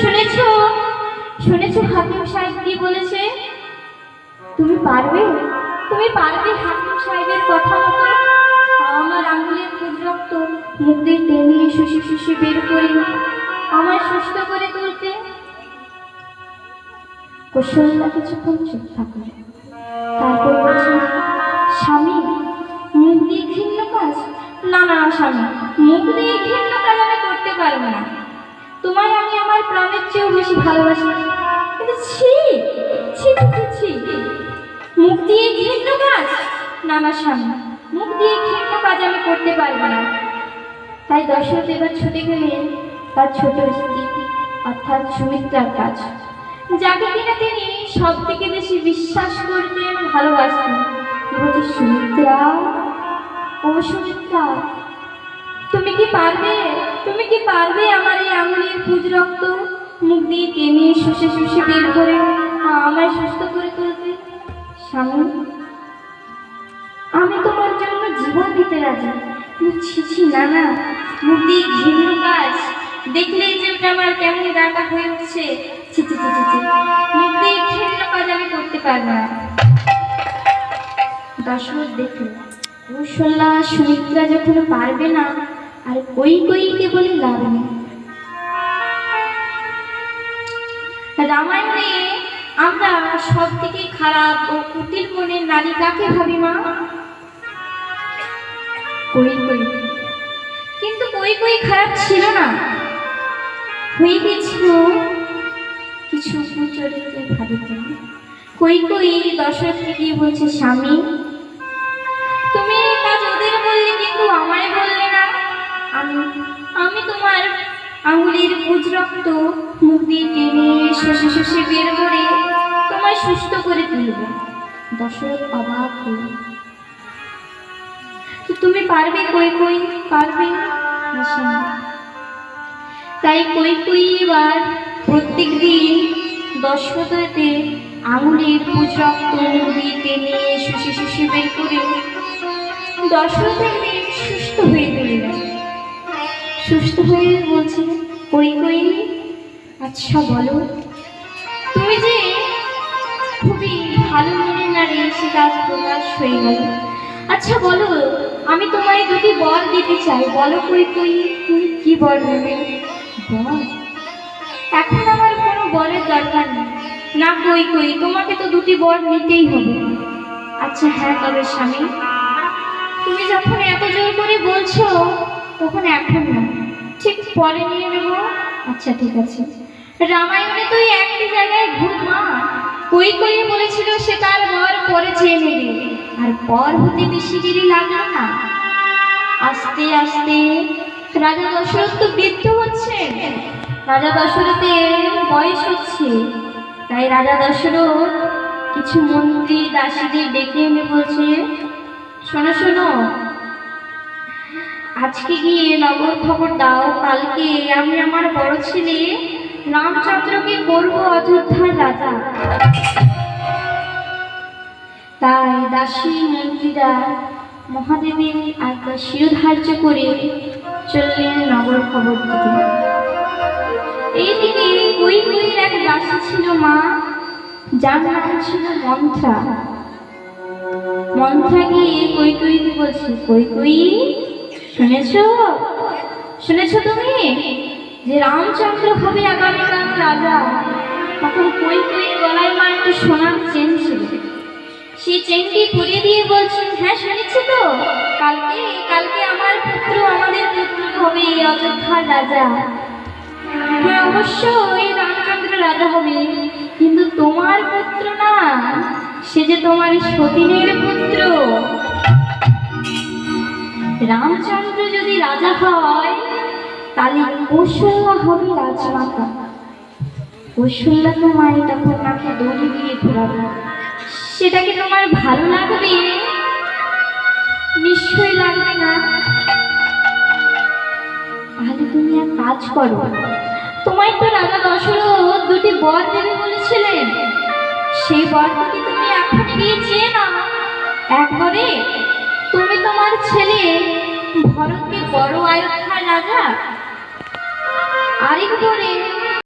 শুনেছো শুনেছো হাকিম সাহেব কি বলেছে? তুমি পারবে, তুমি পারবে হাকিম সাহেবের কথা মতো আমার আঙুলের খুব রক্ত মুখ দিয়ে টেনে শুষে শুষে বের করে আমায় সুস্থ করে তুলতে? কৌশল্যা কিছুক্ষণ চুপ থাকলো, তারপর বলছে, স্বামী মুখ দিয়ে ঘৃণ্য কাজ? না না স্বামী, মুখ দিয়ে ঘৃণ্য কাজ আমি করতে পারবো না। তোমায় আমি আমার প্রাণের চেয়েও বেশি ভালোবাসি, কিন্তু ছি ছি ছি ছি, মুখ দিয়ে ঘৃণ্য কাজ? না না স্বামী, মুখ দিয়ে ঘৃণ্য কাজ আমি করতে পারবো না। তাই দশরথ এবার ছুটে গেলেন তার ছোট স্ত্রী অর্থাৎ সুমিত্রার কাজ, যাকে কিনা তিনি সব থেকে বেশি বিশ্বাস করতেন, ভালোবাসতেন। বলছে, সুমিত্রা, ও সুমিত্রা, তুমি কি পারবে, তুমি কি পারবে আমার এই আঙুলের পুজ রক্ত মুখ দিয়ে টেনে শুষে শুষে বের করে আমায় সুস্থ করে তুলতে? স্বামী, আমি তোমার জন্য জীবন দিতে রাজি। ছি ছি, না না, মুখ দিয়ে ঘৃণ্য কাজ দেখলেই যে ওটা আমার কেমন গাটা হয়ে উঠছে। ছি ছি ছি ছি, মুখ দিয়ে ঘৃণ্য কাজ আমি করতে পারবো না। দশরথ দেখল কৌশল্যা সুমিত্রা যখন পারবে না, আর কৈকেয়ীকে বলে লাভ নেই। রামায়ণে আমরা সব থেকে খারাপ ও কুটিল মনের নারী কাকে ভাবি মা? কৈকেয়ী। কিন্তু কৈকেয়ী খারাপ ছিল না, হয়ে গেছিল কিছু কুচরিত্রের ভাবিতে। কৈকেয়ী দশরথকে গিয়ে বলছে, স্বামী, তুমি এই কাজ ওদের বললে কিন্তু আমায় বললে না। আমি তোমার আঙুলের পুজ রক্ত মুখ দিয়ে টেনে শুষে শুষে বের করে তোমায় সুস্থ করে তুলব। দশরথ অবাক হল। তো তুমি পারবে কৈকেয়ী, পারবে? তাই কৈকেয়ী এবার প্রত্যেক দিন দশরথের আঙুলের পুজ রক্ত মুখ দিয়ে টেনে শুষে শুষে বের করে দশরথের মেয়ে সুস্থ হয়ে তুললেন। সুস্থ হয়ে বলছে, কৈকেয়ী, আচ্ছা বলো, তুমি যে খুবই ভালো মনের নারী সেটা আজ প্রকাশ হয়ে গেল। আচ্ছা বলো, আমি তোমায় দুটি বর দিতে চাই, বলো কৈকেয়ী, তুমি কি বর নেবে? বর? এখন আমার কোনো বরের দরকার নেই। না কৈকেয়ী, তোমাকে তো দুটি বর নিতেই হবে। আচ্ছা হ্যাঁ, তবে স্বামী, তুমি যখন এত জোর করে বলছো তখন এখন না, ঠিক পরে নিয়ে নেব। আচ্ছা ঠিক আছে। রামায়ণে তো একটি জায়গায় ভুল মা, কৈকেয়ী বলেছিল সে তার বর পরে চেয়ে নেবে, আর পর হতে বেশি দেরি লাগলো না। আস্তে আস্তে রাজা দশরথ তো বৃদ্ধ হচ্ছে, রাজা দশরথের বয়স হচ্ছে। তাই রাজা দশরথ কিছু মন্ত্রী দাসীদের ডেকে এনে বলছে, শোনো শোনো, আজকে গিয়ে নগর খবর দাও, কালকে আমি আমার বড় ছেলে রামচন্দ্রকে করব অযোধ্যার রাজা। তাই দাসী মন্ত্রীরা মহাদেবের আজ্ঞা শিরোধার্য করে চললেন নগর খবর দিতে। এইদিকে কৈকেয়ীর এক দাসী ছিল মা, যার নাম ছিল মন্থরা। মন্থরা গিয়ে কৈকেয়ীকে বলছে, কৈকেয়ী, শুনেছো, শুনেছো তুমি যে রামচন্দ্র হবে আগামীকাল রাজা? তখন কৈকেয়ীর গলায় মা একটু সোনার চেন ছিল, সেই চেনটি পরিয়ে দিয়ে বলছেন, হ্যাঁ শুনেছি তো, কালকে কালকে আমার পুত্র, আমাদের পুত্র হবে অযোধ্যার রাজা। হ্যাঁ অবশ্যই রামচন্দ্র রাজা হবে, কিন্তু তোমার পুত্র না, সে যে তোমার সতীনের পুত্র। রামচন্দ্র যদি রাজা হয় তাহলে কৌশল্যা হবে রাজমাতা। কৌশল্যা তোমায় তখন নাকি দড়ি দিয়ে ঘোরাবে, সেটা কি তোমার ভালো লাগবে? নিশ্চয়ই লাগবে না। তাহলে তুমি এক কাজ করো, তোমায় তো রাজা দশরথ দুটি বর দেবে বলেছিলেন, সেই বর দুটি তুমি এখন গিয়ে চেয়ে নাও। একবারে তুমি তোমার ছেলে ভরতকে বড় অযোধ্যার রাজা, আরেকবারে